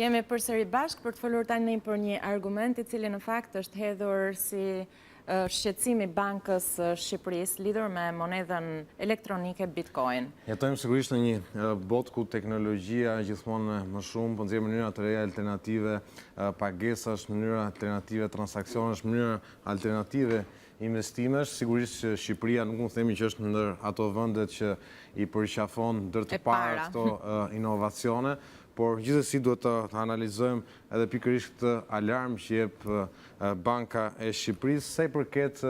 Jemi përsëri bashkë për të folur tani për një argument I cili në fakt është hedhur si shqetësimi bankës Shqipërisë lidhur me monedhen elektronike Bitcoin. Jetojmë sigurisht në një botë ku teknologjia gjithmonë më shumë po nxjerr mënyra të reja alternative pagesash, mënyra alternative transaksionesh, mënyra alternative investimesh. Sigurisht që Shqipëria nuk mund të themi që është ndër ato vendet që I përqafon ndër të parë këto inovacione, por gjithsesi duhet të analizojmë edhe pikërisht këtë alarm që jep Banka e Shqipërisë sa I përket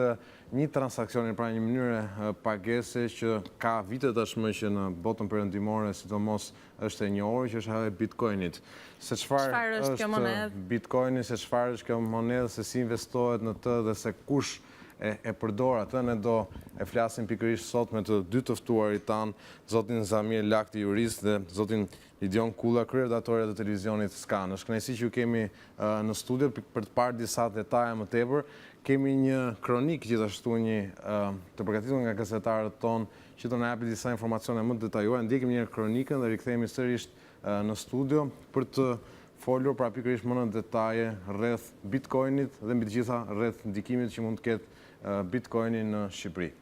një transaksioni, pra një mënyrë pagese që ka vite tashmë që në botën perëndimore sidomos është e njohur, që është ajo e Bitcoinit. Se çfarë është Bitcoini, se çfarë është kjo monedhë, se si investohet në të dhe se kush e përdor atë, ne do e flasim pikërisht sot me të dy të ftuarit tanë, zotin Zaim Lakti, jurist, dhe zotin Lidion Kulla, kryeredaktorja e televizionit Skan. Është kënaqësi që ju kemi në studio për të parë disa detaje më tepër. Kemi një kronik gjithashtu të përgatitur nga gazetarët tonë që do na japë disa informacione më detajuara. Ndjekim një kronikën dhe rikthehemi sërish në studio për të folur pra pikërisht më në detaje rreth Bitcoinit dhe mbi të gjitha rreth ndikimit që mund të ketë Bitcoini në Shqipëri.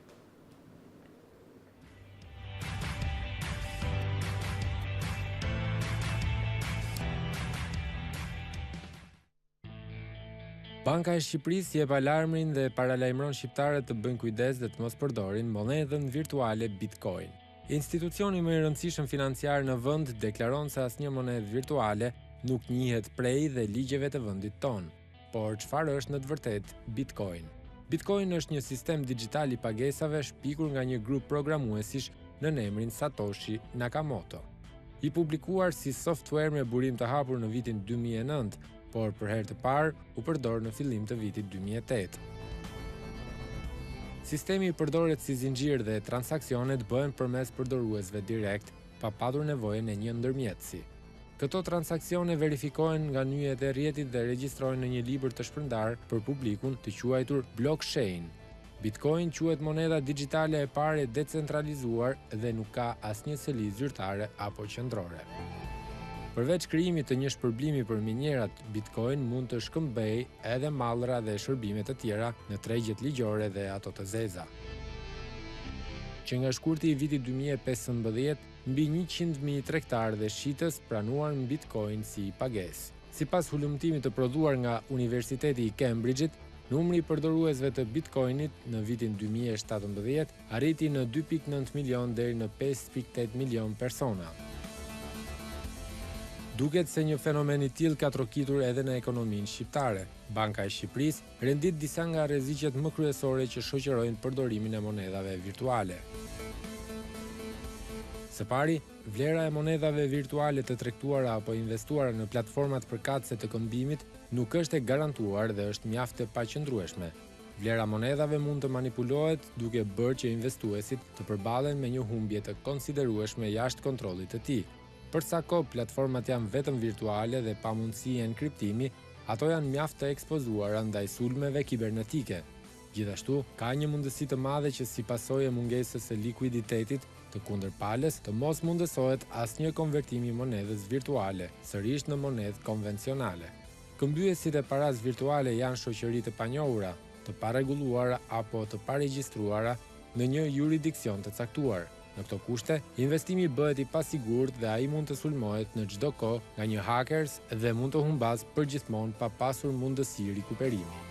Banka e Shqipërisë jep alarmin dhe paralajmëron shqiptarët të bëjnë kujdes dhe të mos përdorin monedhën virtuale Bitcoin. Institucioni më I rëndësishëm financiar në vend deklaron se asnjë monedhë virtuale nuk njihet prej dhe ligjeve të vendit tonë. Por çfarë është në të vërtetë Bitcoin? Bitcoin është një sistem digjital I pagesave shpikur nga një grup programuesish në emrin Satoshi Nakamoto. I publikuar si software me burim të hapur në vitin 2009, por për herë të parë u përdor në fillim të vitit 2008. Sistemi I përdoret si zinxhir dhe transaksionet bëhen përmes përdoruesve direkt, pa patur nevojën e një ndërmjetësi. Këto transaksione verifikohen nga nyjet e rrjetit dhe regjistrohen në një libër të shpërndar për publikun të quajtur blockchain. Bitcoin quhet monedha digjitale e parë e decentralizuar dhe nuk ka asnjë seli zyrtare apo qendrore. Përveç krijimit të një shpërblimi për minjerat, Bitcoin mund të shkëmbejë edhe mallra dhe shërbime të tjera në tregjet ligjore dhe ato të zeza. Që nga shkurti I vitit 2015, mbi 100.000 tregtarë dhe shitës pranuar në Bitcoin si pagesë. Sipas hulumtimit të prodhuar nga Universiteti I Cambridge-it, numri I përdoruesve të Bitcoinit në vitin 2017 arriti në 2.9 milion deri në 5.8 milion persona. Duket se një fenomen I tillë ka trokitur edhe në ekonominë shqiptare. Banka e Shqipërisë rendit disa nga rreziqet më kryesore që shoqërojnë përdorimin e monedhave virtuale. Së pari, vlera e monedhave virtuale të tregtuara apo investuara në platformat përkatëse të këmbimit nuk është e garantuar dhe është mjaft e paqëndrueshme. Vlera monedhave mund të manipulohet duke bërë që investuesit të përballen me një humbje të konsiderueshme jashtë kontrollit të tij. Për sa kohë platformat janë vetëm virtuale dhe pa mundësi e enkriptimi, ato janë mjaft të ekspozuara ndaj sulmeve kibernetike. Gjithashtu, ka një mundësi të madhe që si pasojë e mungesës së likuiditetit të kundërpalës të mos mundësohet asnjë konvertimi I monedhës virtuale, sërish në monedhë konvencionale. Këmbyesit e paras virtuale janë shoqëri të panjohura, të parregulluara apo të paregjistruara në një jurisdiksion të caktuar. Në këto kushte, investimi bëhet I pasigurt dhe ai mund të sulmohet në çdo kohë nga një hackers dhe mund të humbas përgjithmonë pa pasur mundësi rikuperimi.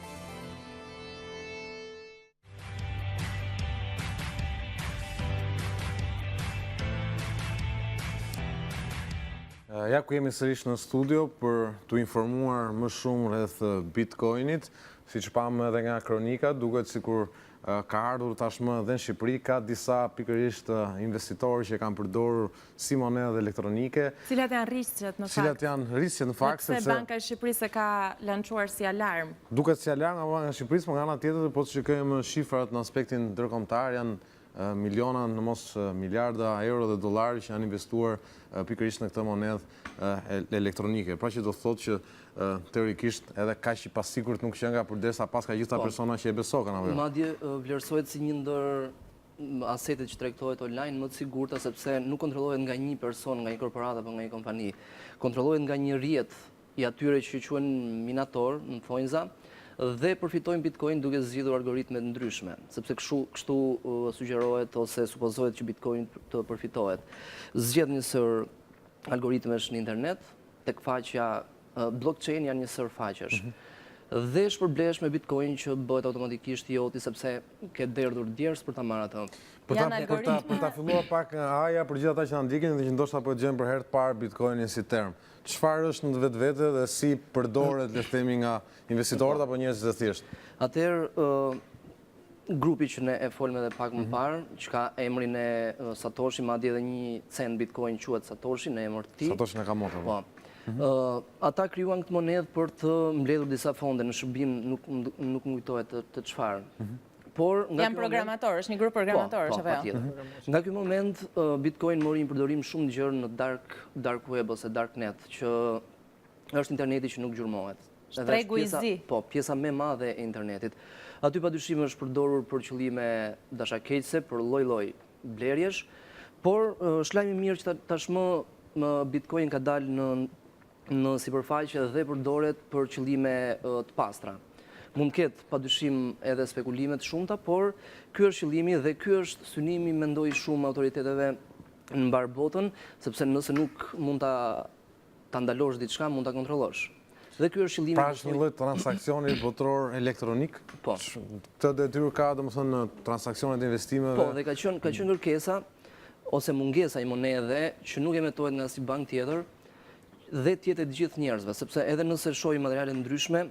Ja ku jemi sërish në studio për t'u informuar më shumë rreth Bitcoinit, siç pam edhe nga kronika, duket sikur ka ardhur tashmë dhe në Shqipëri, ka disa pikërisht investitorë që kanë përdorur si monedhë elektronike. Cilat janë rrisqet në fakt? Cilat janë rrisqet në fakt? Pse Banka e Shqipërisë ka lançuar si alarm? Duket si alarm nga Banka e Shqipërisë, por nga ana tjetër, po të shikojmë shifrat në aspektin ndërkombëtar, janë miliona, në mos miliarda euro dhe dollarë që janë investuar pikërisht në këtë monedhë elektronike. Pra që do thotë që teorikisht edhe kaq I pasigurt nuk që nga përderisa pas ka gjitha persona që e besokën apo jo. Madje vlerësohet si një ndër asetet që tregtohet online më të sigurta sepse nuk kontrollohet nga një person, nga një korporat apo nga një kompani. Kontrollohet nga një rrjet i atyre që quhen minator, në thonjza, dhe përfitojnë Bitcoin duke zgjidhur algoritme të ndryshme, sepse kështu sugjerohet ose supozohet që Bitcoin të përfitohet. Zgjedh një sër algoritmesh në internet, tek faqja blockchain janë një sër faqesh. Dhe shpërblesh me Bitcoin që bëhet automatikisht joti sepse ke derdhur djerës për ta marrë atë. Për ta filluar pak Aja për gjithë ata që na ndjekin dhe që ndoshta po e gjejnë për herë të parë Bitcoinin si term. Çfarë është në vetvete dhe si përdoret, le të themi, nga investitorët apo njerëzit e thjeshtë? Atëherë grupi që ne e folëm edhe pak më parë, që ka emrin e Satoshi, madje edhe një cent Bitcoin quhet Satoshi në emër të tij. Satoshi Nakamoto. Po. Ata krijuan këtë monedhë për të mbledhur disa fonde në shërbim, nuk më kujtohet të çfarë. Janë programatorë, është një grup programatorësh apo jo? Nga ky moment Bitcoin mori një përdorim shumë të gjerë në dark web ose darknet, që është interneti që nuk gjurmohet. Tregu i zi. Po, pjesa më e madhe e internetit. Aty padyshim është përdorur për qëllime dashakeqëse, për lloj-lloj blerjesh, por shlajmi mirë që tashmë Bitcoin ka dalë në sipërfaqe dhe përdoret për qëllime të pastra. Mund ketë padyshim edhe spekulime të shumta, por ky është qëllimi dhe ky është synimi, mendoj, shumë autoriteteve në mbar botën, sepse nëse nuk mund ta ndalosh diçka, mund ta kontrollosh. Dhe ky është qëllimi. Pra është një lloj transaksioni botror elektronik? Po. Këtë detyrë ka, domethënë, në transaksionet e investimeve? Po, dhe ka qenë kërkesa ose mungesa i monedhe që nuk emetohet nga si bank tjetër dhe tjetër të gjithë njerëzve, sepse edhe nëse shohim materiale ndryshme,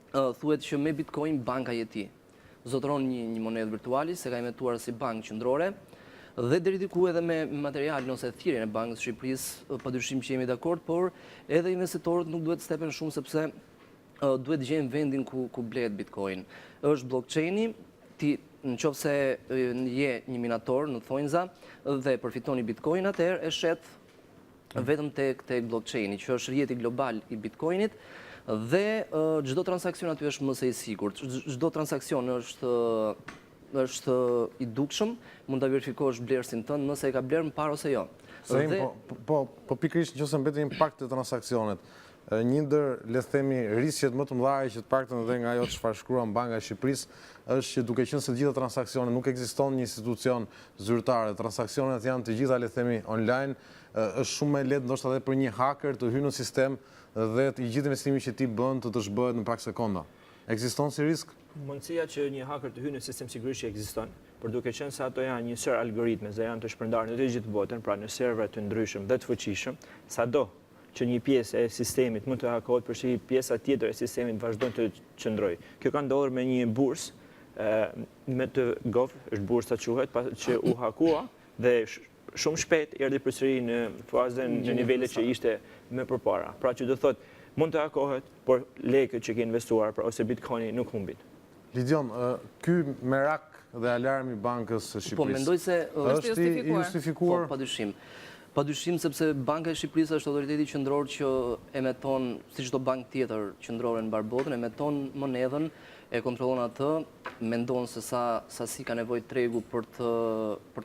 thuhet që me Bitcoin banka jeti zotëron një monedhë virtuali se ka emetuar si bankë qendrore dhe deri diku edhe me materialin ose thirrjen e Bankës së Shqipërisë padyshim që jemi dakord, por edhe investitorët nuk duhet stepen shumë sepse duhet gjejnë vendin ku blehet Bitcoin. Është blockchaini, ti nëse je një minator në thonjza dhe përfitoni Bitcoin, atëherë e shet vetëm tek blockchaini, që është rrjeti global i Bitcoinit. Dhe çdo transakcion aty është më së i sigurt. Çdo transakcion është i dukshëm, mund ta verifikosh blerësin tënd nëse e ka bler më parë ose jo. Po pikërisht nëse mbetet impakti të transakcionet. Një ndër, le të themi, rrisjet më të mëdha që të paktën edhe nga ajo çfarë shkruan Banka e Shqipërisë është që duke qenë se të gjitha transaksionet nuk ekziston një institucion zyrtar, transaksionet janë të gjitha, le të themi, online, është shumë më lehtë ndoshta edhe për një hacker të hyjë në sistem dhe i gjithë investimi që ti bën të zhbëhet në pak sekonda. Ekziston si risk? Mundësia që një hacker të hyjë në sistem sigurisht që ekziston, por duke qenë se ato janë një sër algoritme dhe janë të shpërndarë në të gjithë botën, pra në servere të ndryshëm dhe të fuqishëm, sado që një pjesë e sistemit mund të hakohet, përse pjesa tjetër e sistemit vazhdon të qëndrojë. Kjo ka ndodhur me një bursë me të gov, është bursa quhet, që u hakua dhe shumë shpejt erdhi përsëri në fazën në nivelet që ishte më përpara. Pra që do thotë mund të hakohet, por lekët që ke investuar ose Bitcoini nuk humbin. Lidion, ky merak dhe alarmi Bankës së Shqipërisë. Po mendoj se është i justifikuar. Po padyshim sepse Banka e Shqipërisë është autoriteti qendror që emeton, si çdo bankë tjetër qendrore në mbar botën, emeton monedhën, e kontrollon atë, mendon se sa si ka nevojë tregu për të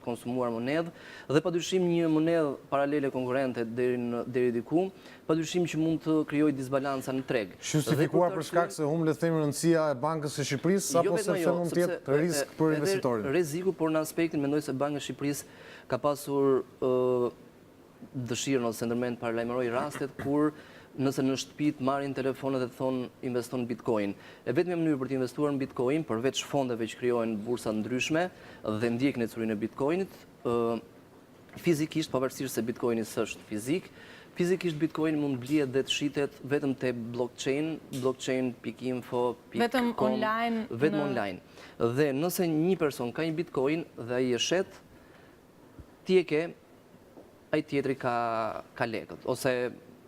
konsumuar monedhë dhe padyshim një monedhë paralele konkurrente deri diku, padyshim që mund të krijojë disbalanca në treg. Justifikuar për shkak se le të themi rëndësia e Bankës së Shqipërisë apo sepse mund të jetë risk për investitorin? Rreziku, por në aspektin mendoj se Banka e Shqipërisë ka pasur dëshirën ose ndërmend paralajmëroi rastet kur nëse në shtëpi marrin telefonet dhe thonë investon në Bitcoin. E vetmja mënyrë për të investuar në Bitcoin, përveç fondeve që krijohen në bursa ndryshme dhe ndjekin ecurinë e Bitcoinit, fizikisht, pavarësisht se Bitcoini s'është fizik, fizikisht Bitcoin mund blihet dhe të shitet vetëm te blockchain.info. Vetëm online. Vetëm online. Dhe nëse një person ka një Bitcoin dhe ai e shet, ti e ke, ai tjetri ka lekët ose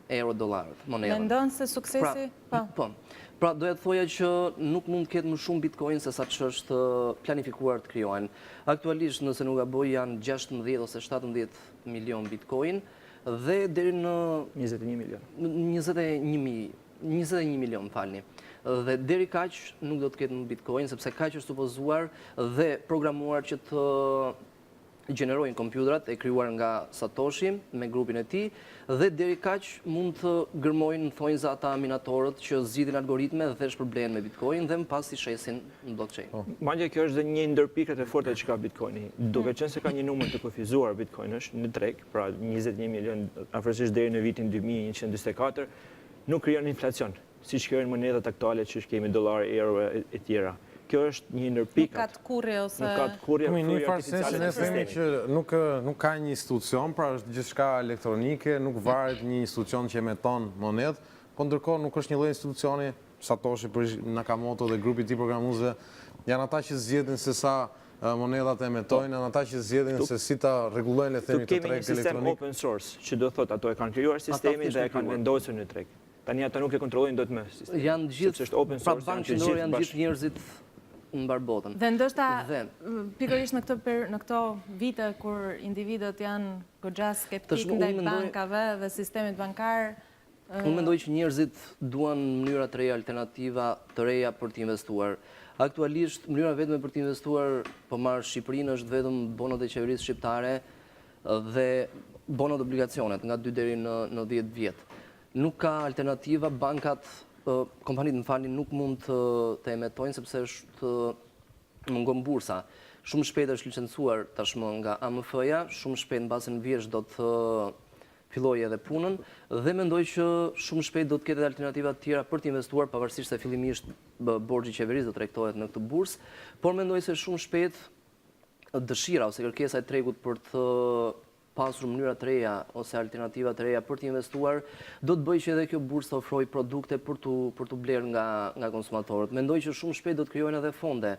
euro, dollarët, monedhën. Mendon se suksesi? Po. Pra doja të thoja që nuk mund të ketë më shumë Bitcoin se sa që është planifikuar të krijohen. Aktualisht, nëse nuk gaboj, janë 16 ose 17 milion Bitcoin dhe deri në 21 milion. 21 milion, falni. Dhe deri kaq nuk do të ketë në Bitcoin, sepse kaq është supozuar dhe programuar që të gjenerojnë kompjuterat e krijuar nga Satoshi me grupin e tij dhe deri kaq mund të gërmojnë thonjza ata minatorët që zgjidhin algoritme dhe shpërblehen me Bitcoin dhe më pas i shesin në blockchain. Madje kjo është dhe një ndër pikrat e forta që ka Bitcoini. Duke qenë se ka një numër të kufizuar Bitcoinësh në treg, pra 21 milion afërsisht deri në vitin 2144, nuk krijon inflacion, siç krijojnë monedat aktuale që kemi dollar, euro e tjera. Kjo është një ndër pikat. Nuk ka të kurrë ose... Nuk ka të kurrë Një farë ne themi që nuk ka një institucion, pra është gjithçka elektronike, nuk varet një institucion që emeton monedh, po ndërkohë nuk është një lloj institucioni, Satoshi, Nakamoto dhe grupi i tij programuesve, janë ata që zgjedhin se sa monedhat emetojnë, janë ata që zgjedhin se si ta rregullojnë le themi Kemi të treg një sistem elektronik. open source, që do thotë ato e kanë krijuar sistemin dhe e kanë vendosur në treg. Tani ata nuk e kontrollojnë dot më sistemin. Janë gjithë, pra bankë qendrore janë gjithë njerëzit në mbar botën. Dhe ndoshta pikërisht në këto vite kur individët janë goxha skeptik ndaj bankave dhe sistemit bankar. Unë mendoj që njerëzit duan mënyra të reja, alternativa të reja për të investuar. Aktualisht mënyra vetme për të investuar për marrë Shqipërinë është vetëm bonot e qeverisë shqiptare dhe bonot obligacionet nga 2 deri në 10 vjet. Nuk ka alternativa, bankat kompanitë në falin nuk mund të emetojnë sepse është mungon bursa. Shumë shpejt është licencuar tashmë nga AMF-ja, shumë shpejt mbasi në vjeç do të fillojë edhe punën dhe mendoj që shumë shpejt do të ketë alternativa të tjera për të investuar, pavarësisht se fillimisht borxhi i qeverisë do të tregtohet në këtë bursë, por mendoj se shumë shpejt dëshira ose kërkesa e tregut për të pasur mënyra të reja ose alternativa të reja për të investuar, do të bëjë që edhe kjo bursë të ofrojë produkte për të blerë nga konsumatorët. Mendoj që shumë shpejt do të krijojnë edhe fonde,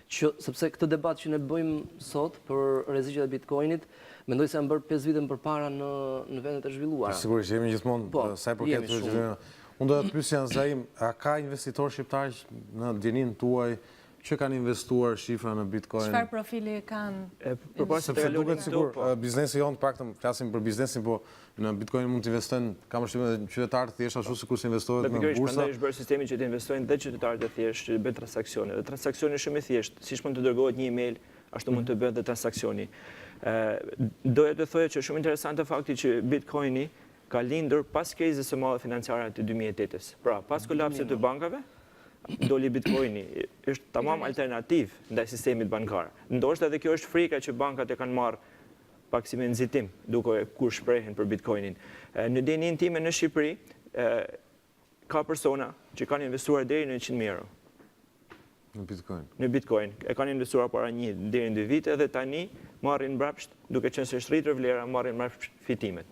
sepse këtë debat që ne bëjmë sot për rreziqet e Bitcoinit, mendoj se janë bërë 5 vite më përpara në vendet e zhvilluara. Sigurisht, jemi gjithmonë sa i përket zhvillimit. Unë do të pyesja Zaim, a ka investitorë shqiptarë në djenin tuaj që kanë investuar shifra në Bitcoin? Çfarë profili kanë? Sepse duket sikur biznesi jonë, paktën flasim për biznesin, po në Bitcoin mund të investojnë, kam përshtypjen qytetarët thjesht ashtu sikur se investohet në bursë. Prandaj është bërë sistemi që të investojnë dhe qytetarët e thjeshtë që bëjnë transaksione. Dhe transaksioni është shumë i thjeshtë, siç mund të dërgohet një email, ashtu mund të bëhet dhe transaksioni. Doja të thoja që është shumë interesante fakti që Bitcoini ka lindur pas krizës së madhe financiare të 2008-s. Pra, pas kolapsit të bankave, doli Bitcoini, është tamam alternativ ndaj sistemit bankar. Ndoshta edhe kjo është frika që bankat e kanë marrë pak si me nxitim, duke kur shprehen për Bitcoinin. Në dinin time në Shqipëri, ka persona që kanë investuar deri në 100.000 euro. Në Bitcoin. E kanë investuar para 1 deri në 2 vite dhe tani marrin mbrapsht, duke qenë se është rritur vlera, marrin mbrapsht fitimet.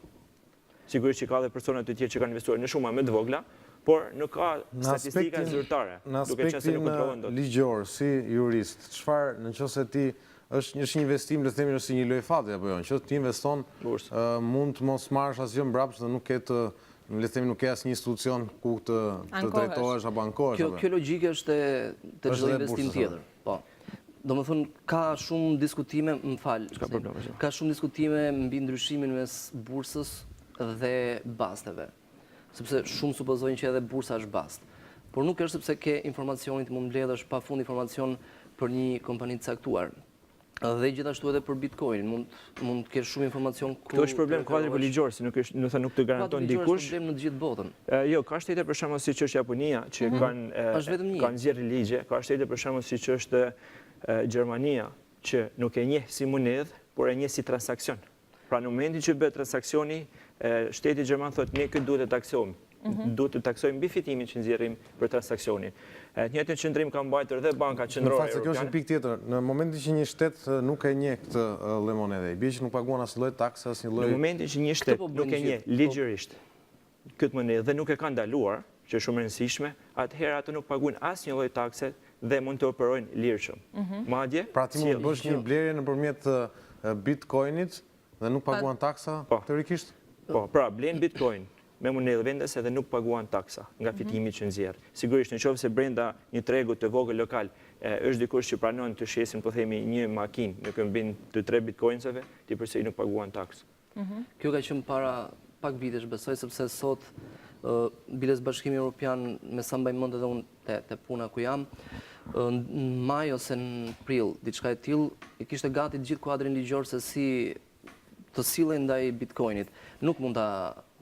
Sigurisht që ka dhe persona të tjerë që kanë investuar në shuma më të vogla, por nuk ka statistika zyrtare. Në aspektin ligjor, si jurist, çfarë nëse ti është një investim, le të themi, është si një lojë fati apo jo, që ti investon, mund të mos marrësh asgjë mbrapsht dhe nuk ketë, le të themi, nuk ke asnjë institucion ku të drejtohesh apo ankohesh. Kjo logjike është te çdo investim tjetër. Po. Domethënë ka shumë diskutime, ka shumë diskutime mbi ndryshimin mes bursës dhe basteve. Sepse shumë supozojnë që edhe bursa është bast. Por nuk është sepse ke informacionin të mund mbledhësh pafund informacion për një kompani të caktuar. Dhe gjithashtu edhe për Bitcoin, mund të kesh shumë informacion ku... Kjo është problem kuadri ligjor, se nuk të garanton dikush. Është problem në të gjithë botën. Jo, ka shtete për shembull siç është Japonia, që kanë nxjerrë ligje, ka shtete për shembull siç është Gjermania, që nuk e njeh si monedhë, por e njeh si transaksion. Pra në momentin që bëhet transaksioni, shteti gjerman thotë ne këtë duhet të taksojmë. Duhet të taksojmë mbi fitimin që nxjerrim për transaksionin. Të njëjtën qendrim ka mbajtur dhe banka qendrore europiane. Në fakt kjo është një pikë tjetër. Në momentin që një shtet nuk e njeh këtë lloj monedhe, bie që nuk paguan asnjë lloj takse, asnjë lloj. Në momentin që një shtet nuk e njeh ligjërisht këtë monedhë dhe nuk e ka ndaluar, që është shumë e rëndësishme, atëherë ato nuk paguajnë asnjë lloj takse dhe mund të operojnë lirshëm. Madje, pra ti mund të bësh një blerje nëpërmjet Bitcoinit dhe nuk paguan taksa teorikisht? Po, pra blen Bitcoin me monedhë vendase dhe nuk paguan taksa nga fitimi që nxjerr. Sigurisht nëse brenda një tregu të vogël lokal është dikush që pranon të shesin, po themi, një makinë në këmbin të 3 bitcoinsave, ti përsëri nuk paguan taksë. Kjo ka qenë para pak vitesh, besoj, sepse sot Biles Bashkimi Evropian, me sa mbaj mend edhe unë te puna ku jam, në maj ose në prill, diçka e tillë, i kishte gati gjithë kuadrin ligjor se si të sillej ndaj Bitcoinit. Nuk mund ta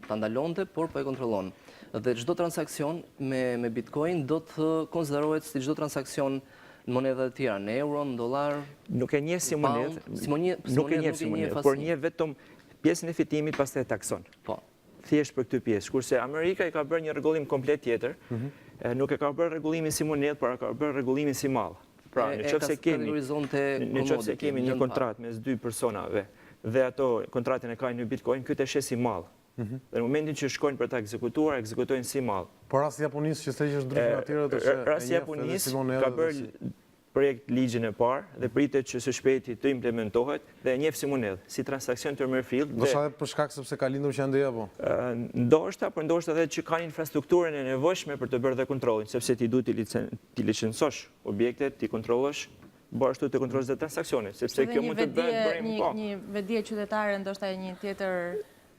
ndalonte, por po e kontrollon. Dhe çdo transakcion me Bitcoin do të konsiderohet si çdo transakcion në monedha të tjera, në euro, në dollar. Nuk e njeh si monedhë, nuk e njeh si monedhë, por njeh vetëm pjesën e fitimit, pastaj e takson. Po. Thjesht për këtë pjesë, kurse Amerika i ka bërë një rregullim komplet tjetër, nuk e ka bërë rregullimin si monedhë, por ka bërë rregullimin si mall. Pra, nëse kemi një kontratë mes dy personave dhe ato kontratën e kanë në Bitcoin, këtë e shes si mall. Dhe në momentin që shkojnë për ta ekzekutuar, ekzekutojnë si mall. Por rasti Japonisë që thjesht është ndryshim atyre të rasti Japonisë ka bërë projekt ligjin e parë dhe pritet që së shpejti të implementohet dhe e njeh si monedhë, si transakcion të Merfield. Do shta edhe për shkak sepse ka lindur që janë apo? Ndoshta, por ndoshta edhe që kanë infrastrukturën e nevojshme për të bërë dhe kontrollin, sepse ti duhet ti licencosh objektet, ti kontrollosh, por ashtu të kontrollosh dhe transaksionet, sepse kjo mund të bëhet bërim pa. Një vedije qytetare, ndoshta e një tjetër.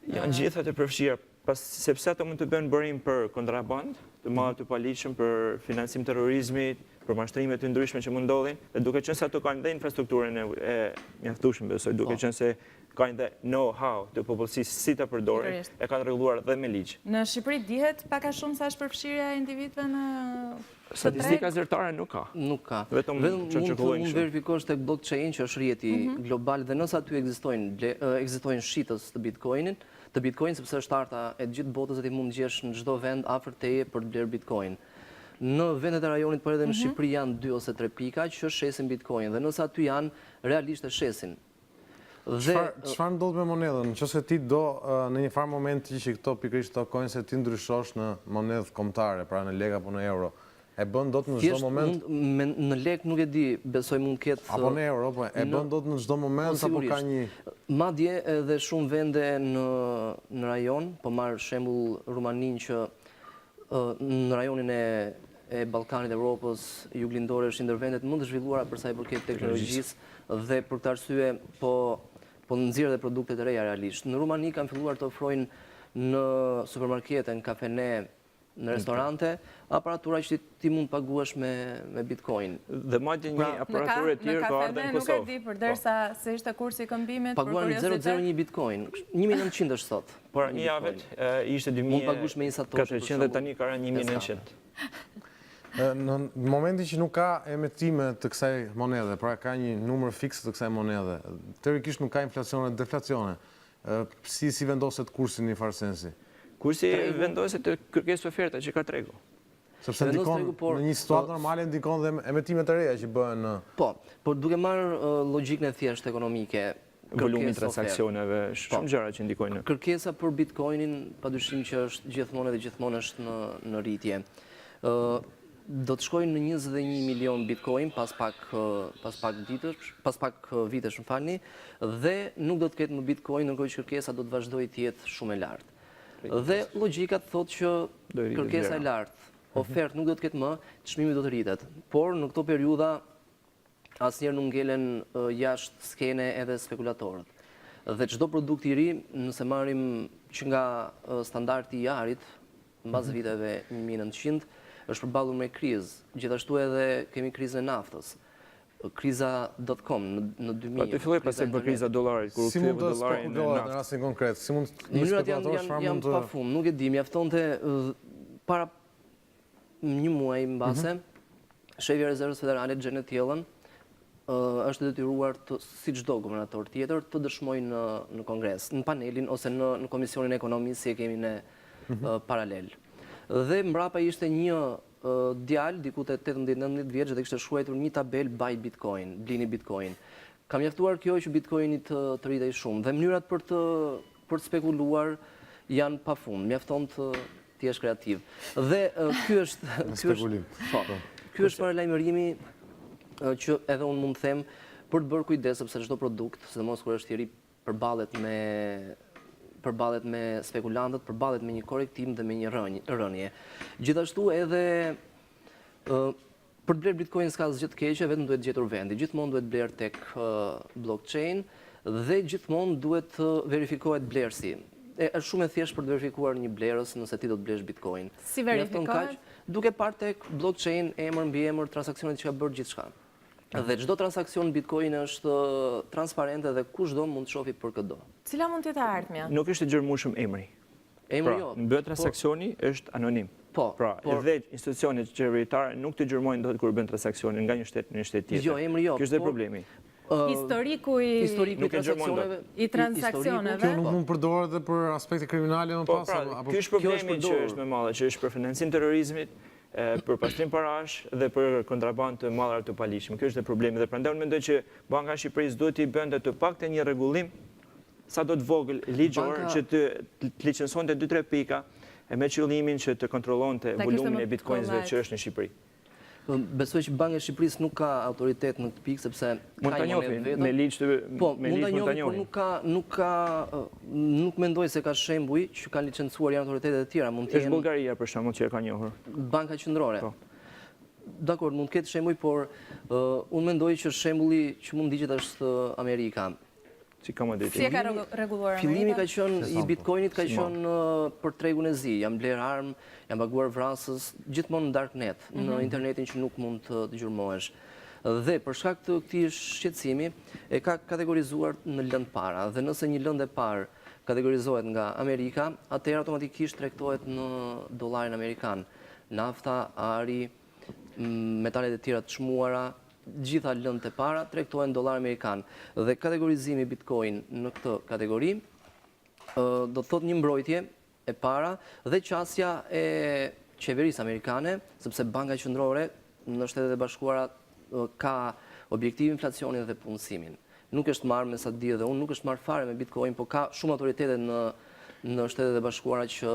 Janë gjitha të përfshira, sepse ato mund të bëhen bërim për kontraband, të madh të paligjshëm, për financim terrorizmit, për mashtrime të ndryshme që mund ndodhin, dhe duke qenë se ato kanë dhe infrastrukturën e mjaftueshme, besoj, duke qenë se kanë dhe know-how të popullsisë si ta përdorin, e kanë rregulluar dhe me ligj. Në Shqipëri dihet pak a shumë sa është përfshirja e individëve në statistika zyrtare nuk ka. Nuk ka. Vetëm mund verifikosh tek blockchain që është rrjeti global dhe nëse aty ekzistojnë shitës të Bitcoin, sepse është arta e gjithë botës dhe ti mund gjesh në çdo vend afër teje për të blerë Bitcoin. Në vendet e rajonit, por edhe në Shqipëri janë 2 ose 3 pika që shesin Bitcoin dhe nëse aty janë, realisht e shesin. Çfarë ndodh me monedhën? Nëse ti do në një farë moment që këto pikërisht këto coins se ti ndryshosh në monedhë kombëtare, pra në lekë apo në euro, e bën dot në çdo moment? Në lek nuk e di, besoj mund ketë. Apo në euro, po e bën dot në çdo moment apo ka një. Madje edhe shumë vende në rajon, po marr shembull Rumaninë që në rajonin e Ballkanit, Evropës, juglindore është ndër vendet më të zhvilluara për sa i përket teknologjisë dhe për këtë arsye po nxjerrë dhe produkte të reja realisht. Në Rumani kanë filluar të ofrojnë në supermarkete, në kafene, në restorante, aparatura që ti mund paguash me Bitcoin. Dhe madje një aparaturë e tjerë ka ardhur në Kosovë. Nuk e di, përderisa se ishte kursi i këmbimit për paguan 001 Bitcoin, 1900 është sot. Por një javë ishte 2400 dhe tani ka rënë 1900. Në momentin që nuk ka emetime të kësaj monedhe, pra ka një numër fiks të kësaj monedhe, teorikisht nuk ka inflacione dhe deflacione, si vendoset kursi në një farë sensi? Kursi vendoset të kërkesë oferta që ka tregu. Sepse ndikon në një situatë normale ndikon dhe emetimet e reja që bëhen. Po, por duke marrë logjikën e thjeshtë ekonomike, volumi transaksioneve, shumë gjëra që ndikojnë. Kërkesa për Bitcoinin padyshim që është gjithmonë është në rritje. Do të shkojnë në 21 milion Bitcoin pas pak vitesh, më falni, dhe nuk do të ketë më Bitcoin, ndërkohë që kërkesa do të vazhdojë të jetë shumë e lartë. Dhe logjika thotë që kërkesa e lartë, ofertë nuk do të ketë më, çmimi do të rritet. Por në këto periudha asnjëherë nuk ngelen jashtë skene edhe spekulatorët. Dhe çdo produkt i ri, nëse marrim që nga standardi i jarit, mbas viteve 1900, është përballur me krizë. Gjithashtu edhe kemi krizën e naftës. Kriza.com në 2000. Atë filloi pastaj për kriza dollarit, kur u kthye dollari në naftë. Në rastin konkret, si mund mënyrat janë pafund, nuk e di, mjaftonte para një muaji mbase, shefi i Rezervës Federale Janet Yellen është detyruar si çdo guvernator tjetër të dëshmojë në Kongres, në panelin ose në Komisionin e Ekonomisë si e kemi ne paralel. Dhe mbrapa ishte një djalë diku te 18-19 vjeç dhe kishte shkruar një tabel buy Bitcoin, blini Bitcoin. Ka mjaftuar kjo që Bitcoini të rritej shumë dhe mënyrat për të spekuluar janë pafund, mjafton të jesh kreativ. Dhe ky është paralajmërimi që edhe unë mund të them për të bërë kujdes sepse çdo produkt, sidomos kur është i ri, përballet me spekulantët, përballet me një korektim dhe me një rënje. Gjithashtu edhe për të blerë Bitcoin s'ka asgjë të keqe, vetëm duhet gjetur vendi. Gjithmonë duhet blerë tek blockchain dhe gjithmonë duhet verifikohet blerësi. është shumë e thjeshtë për të verifikuar një blerës nëse ti do të blesh Bitcoin. Si verifikohet? Duke parë tek blockchain, emër mbi emër, transaksionet që ka bërë gjithçka. Dhe çdo transaksion Bitcoin është transparente dhe kushdo mund të shohë për këtë do. Cila mund të jetë ardhmja? Nuk është i gjërmueshëm emri. Emri jo. Në bë transaksioni është anonim. Pra, edhe institucionet qeveritare nuk të gjërmojnë dot kur bën transaksionin nga një shtet në një shtet tjetër. Jo, emri jo. Ky është problemi. Historiku i transaksioneve. Kjo nuk mund përdoret edhe për aspekte kriminale më pas. Ky është problemi që është më madh, që është për financim terrorizmit, për pastrim parash dhe për kontrabandë të madhe të palishme. Ky është problemi dhe prandaj unë mendoj që Banka e Shqipërisë duhet të bënte të paktën një rregullim sa do të vogël ligjor që të licenconte 2-3 pika e me qëllimin që të kontrollonte volumin e bitcoinsve që është në Shqipëri. Besoj që Banka e Shqipërisë nuk ka autoritet në këtë pikë sepse mund ta njohë me ligj të nuk mendoj se ka shembuj që kanë licencuar janë autoritetet e tjera, mund të jenë Bullgaria për shembull që e ka njohur. Banka Qendrore. Dakor, mund të ketë shembuj, por unë mendoj që shembulli që mund digjet është Amerika. Si e ka rregulluar Amerika? Fillimi ka qenë i Bitcoinit ka qenë për tregun e zi, janë bler armë, janë paguar vrasës, gjithmonë në darknet, në internetin që nuk mund të gjurmohesh. Dhe për shkak të këtij shqetësimi e ka kategorizuar në lëndë para, dhe nëse një lëndë e parë kategorizohet nga Amerika, atëherë automatikisht tregtohet në dollarin amerikan. Nafta, ari, metalet e tjera të çmuara, gjitha lëndët e para tregtohen dollar amerikan dhe kategorizimi Bitcoin në këtë kategori do të thotë një mbrojtje e para dhe qasja e qeverisë amerikane, sepse Banka Qendrore në Shtetet e Bashkuara ka objektiv inflacionin dhe punësimin. Nuk është marrë, me sa di edhe unë, nuk është marrë fare me Bitcoin, por ka shumë autoritete në Shtetet e Bashkuara që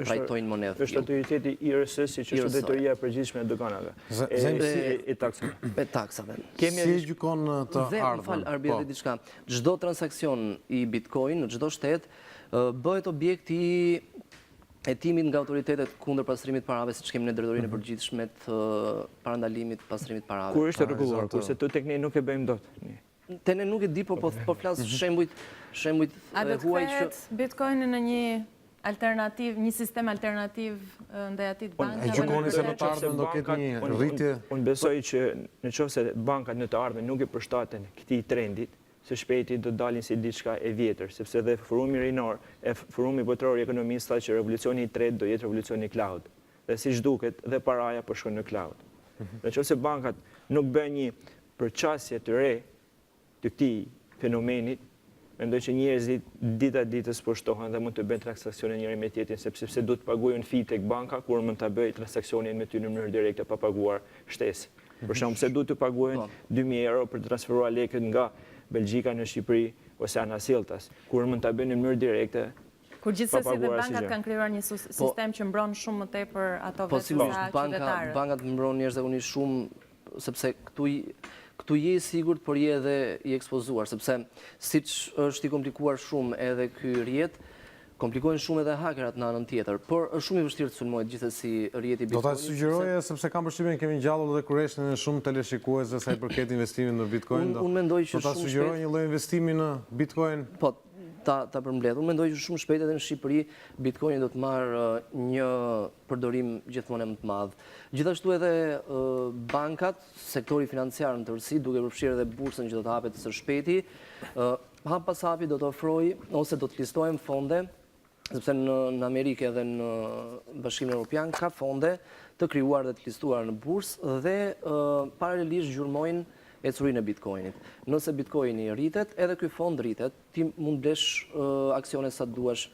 trajtojnë monedhë. Është autoriteti IRS-i që është drejtoria e përgjithshme e doganave. E taksave. Si e gjykon të ardhmen? Dhe, më fal, Arbi, edhe diçka. Çdo transaksion i Bitcoin në çdo shtet bëhet objekt i hetimit nga autoritetet kundër pastrimit parave, siç kemi në drejtorinë e përgjithshme të parandalimit pastrimit parave. Kur është rregulluar, kurse të tek ne nuk e bëjmë dot. Te ne nuk e di, po flas shembujt huaj që Bitcoin në një alternativ, një sistem alternativ ndaj atij të bankave. E gjykoni se në të ardhmen do ketë një rritje? Unë besoj që nëse bankat në të ardhmen nuk i përshtaten këtij trendit, së shpejti do dalin si diçka e vjetër, sepse dhe forumi rinor e forumi botëror i ekonomistëve që revolucioni i tretë do jetë revolucioni i cloud. Dhe siç duket, dhe paraja po shkon në cloud. Nëse bankat nuk bëjnë një përqasje të re të këtij fenomenit, mendoj që njerëzit dita ditës po shtohen dhe mund të bëjnë transaksione njëri me tjetrin, sepse do të paguajnë fi tek banka kur mund ta bëjë transaksionin me ty në mënyrë direkte pa paguar shtesë. Për shembull, pse duhet të paguajnë 2000 euro për të transferuar lekët nga Belgjika në Shqipëri ose Anasilltas, kur mund ta bëjnë në mënyrë direkte. Kur gjithsesi dhe bankat kanë krijuar një sistem që mbron shumë më tepër ato vetë sa qytetarët. Bankat mbron njerëzakonisht shumë sepse këtu je i sigurt, por je edhe i ekspozuar, sepse siç është i komplikuar shumë edhe ky rrjet, komplikohen shumë edhe hakerat në anën tjetër, por është shumë i vështirë të sulmohet gjithsesi rrjeti Bitcoin. Do ta sugjeroje sepse kam përshtypjen kemi ngjallur edhe kurreshtin e shumë teleshikuesve sa i përket investimit në Bitcoin. Unë mendoj që do ta sugjeroj një lloj investimi në Bitcoin. Po, ta përmbledh. Unë mendoj që shumë shpejt edhe në Shqipëri Bitcoini do të marrë një përdorim gjithmonë më të madh. Gjithashtu edhe bankat, sektori financiar në tërësi, duke përfshirë edhe bursën që do të hapet së shpejti, hap pas hapi do të ofrojë ose do të listojnë fonde, sepse në Amerikë edhe në Bashkimin Evropian ka fonde të krijuar dhe të listuar në bursë dhe paralelisht gjurmojnë ecurinë e Bitcoinit. Nëse Bitcoini rritet, edhe ky fond rritet, ti mund blesh aksione sa duash,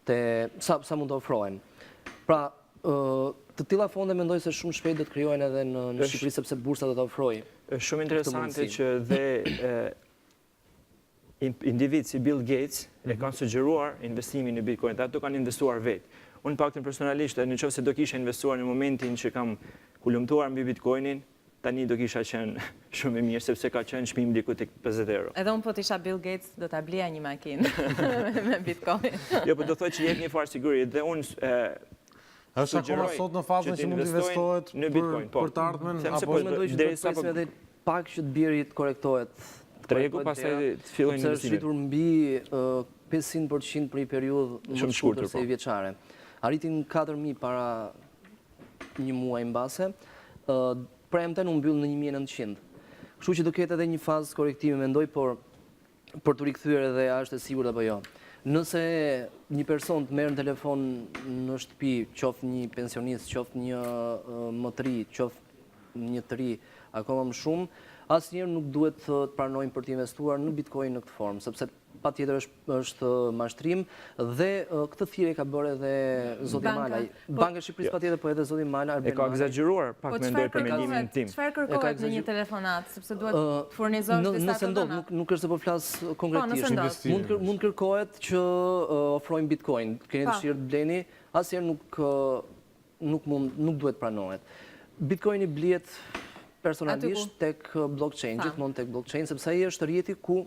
sa mund të ofrohen. Pra, të tilla fonde mendoj se shumë shpejt do të krijohen edhe në Shqipëri sepse bursa do të ofrojë. Është shumë interesante që dhe individ si Bill Gates e kanë sugjeruar investimin në Bitcoin, dhe ato kanë investuar vetë. Unë paktën personalisht, nëse do kisha investuar në momentin që kam kulumtuar mbi Bitcoinin, tani do kisha qenë shumë e mirë, sepse ka qenë çmim diku tek 50 euro. Edhe unë po të isha Bill Gates, do ta blija një makinë me Bitcoin. Jo, po do thotë që jep një farë siguri dhe unë është akoma sot në fazën që mund të investohet në Bitcoin, për të ardhmen apo mendoj që derisa edhe pak që të biri të korrektohet tregu, pastaj të fillojnë investimet. Është rritur mbi 500% për një periudhë më të shkurtër se i vjeçare. Arritin 4.000 para një muaj mbase, premten u mbyll në 1.900. Kështu që do ketë edhe një fazë korektimi, mendoj, por për të rikthyer edhe a është e sigurt apo jo. Nëse një person të merr në telefon në shtëpi, qoftë një pensionist, qoftë një motëri, qoftë një të ri, akoma më shumë, asnjëherë nuk duhet të pranojnë për të investuar në Bitcoin në këtë formë, sepse patjetër është mashtrim dhe këtë thirrje ka bërë edhe zoti Malaj. Banka e Shqipërisë patjetër, po edhe zoti Malaj e ka egzageruar pak mendoj për mendimin tim. Çfarë kërkohet në një telefonat, sepse duhet të furnizosh disa nëse ndodh, nuk është se po flas konkretisht. Mund kërkohet që ofrojmë Bitcoin. Keni dëshirë të bleni, asnjëherë nuk duhet pranohet. Bitcoini blihet personalisht tek blockchain, gjithmonë tek blockchain, sepse ai është rrjeti ku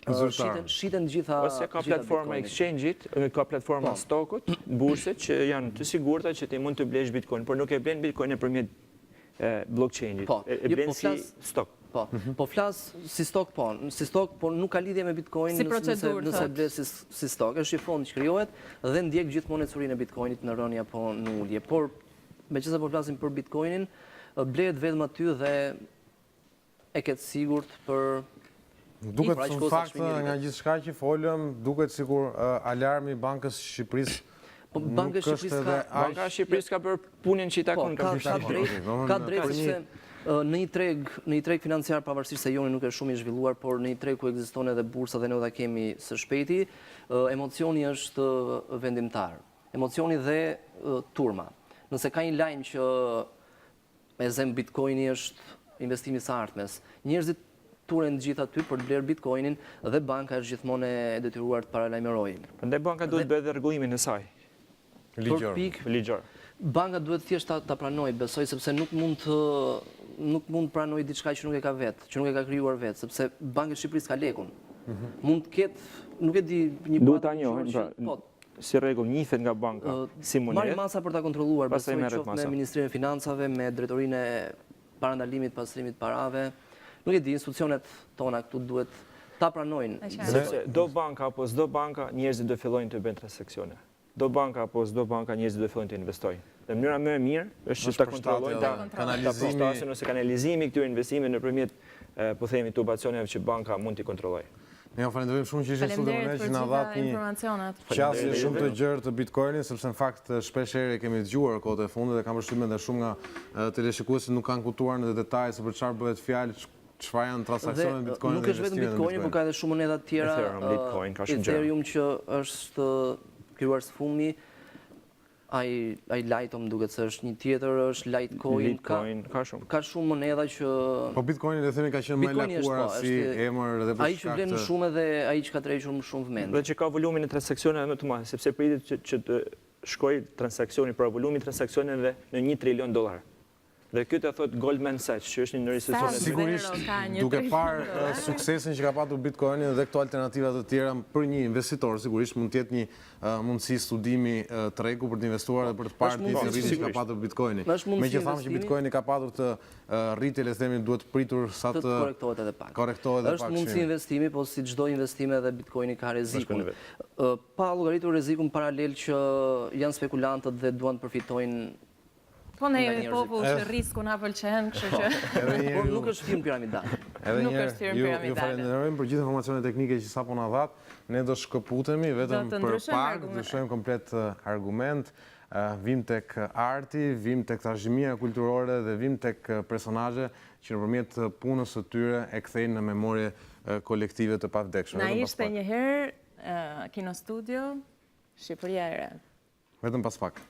shiten gjitha... Ose ka platforma exchange-it, ka platforma stokut, burset, që janë të sigurta që ti mund të blesh Bitcoin, por nuk e blen Bitcoin nëpërmjet blockchain-it. E blen si stok. Po flas si stok, por nuk ka lidhje me Bitcoin nëse ble si stok. Është një fond që krijohet dhe ndjek gjithmonë ecurinë e Bitcoinit në rënje apo në ulje. Por meqenëse po flasim për Bitcoinin, blehet vetëm aty dhe e ketë sigurt për... Duket në fakt nga gjithçka që folëm, duket sikur alarmi i Bankës së Shqipërisë Banka e Shqipërisë Banka e Shqipërisë ka bërë punën që i takon ka drejt sepse në një treg financiar, pavarësisht se joni nuk është shumë i zhvilluar, por në një treg ku ekziston edhe bursa dhe ne do ta kemi së shpejti, emocioni është vendimtar. Emocioni dhe turma. Nëse ka një lajm që me zem Bitcoini është investimi i së ardhmes, njerëzit turen gjithë aty për të bler Bitcoinin dhe banka është gjithmonë e detyruar të paralajmërojë. Prandaj banka duhet bëjë edhe rregullimin e saj. Ligjor. Banka duhet thjesht ta pranojë, besoj, sepse nuk mund të pranojë diçka që nuk e ka vetë, që nuk e ka krijuar vetë, sepse Banka e Shqipërisë ka lekun. Mund të ketë, nuk e di, një duhet ta njohin, si rregull njihet nga banka si monedhë. Marrin masa për ta kontrolluar, besoj, qoftë me Ministrinë e Financave, me Drejtorinë e Parandalimit pastrimit parave. Nuk e di, institucionet tona këtu duhet ta pranojnë. Sepse do banka apo s'do banka, njerëzit do fillojnë të bëjnë transaksione. Do banka apo s'do banka, njerëzit do fillojnë të investojnë. Dhe mënyra më e mirë është që ta kontrollojnë kanalizimin ose kanalizimi këtyre investimeve nëpërmjet, po themi, tubacioneve që banka mund t'i kontrollojë. Ne falenderojmë shumë që ishit sot me ne, që na dhat një qasje shumë të gjerë të Bitcoinit, sepse në fakt shpesh herë kemi dëgjuar kohët e fundit dhe kam përshtypjen se shumë nga teleshikuesit nuk kanë kuptuar në detaj se për çfarë bëhet fjalë, çfarë janë transaksionet Bitcoin. Nuk është vetëm Bitcoini, por ka edhe shumë monedha të tjera. Ethereum që është krijuar së fundmi, ai Lite më duket se është një tjetër, është Litecoin, ka shumë monedha që... Po Bitcoini dhe themi ka qenë më lakuar si emër dhe për ai që vlen më shumë dhe ai që ka tërhequr më shumë vëmendje. Dhe që ka volumin e transaksioneve më të madh, sepse pritet që të shkojë transaksioni për volumin e transaksioneve në $1 trilion. Dhe këtë e thot Goldman Sachs, që është një institucion. Sigurisht, duke parë suksesin që ka patur Bitcoini dhe këto alternativat të tjera për një investitor, sigurisht mund të jetë një mundësi studimi tregu për të investuar dhe për të parë ti rritjen që ka patur Bitcoini. Meqenëse thamë që Bitcoini ka patur të rritje, le të themi, duhet pritur sa të korrektohet edhe pak. Është mundësi investimi, po si çdo investim edhe Bitcoini ka rrezikun. Pa llogaritur rrezikun paralel që janë spekulantët dhe duan të përfitojnë. Po ne jemi popull që risku na pëlqen, kështu që... Por nuk është firmë piramidal. Edhe njerë, ju falenderojmë për gjithë informacionet teknike që sapo na dhat. Ne do shkëputemi vetëm për pak, do shojmë komplet argument, vim tek arti, vim tek trashëgimia kulturore dhe vim tek personazhe që nëpërmjet punës së tyre e kthejnë në memorie kolektive të pavdekshme. Na ishte një herë Kino Studio, Shqipëria e Re. Vetëm pas pak.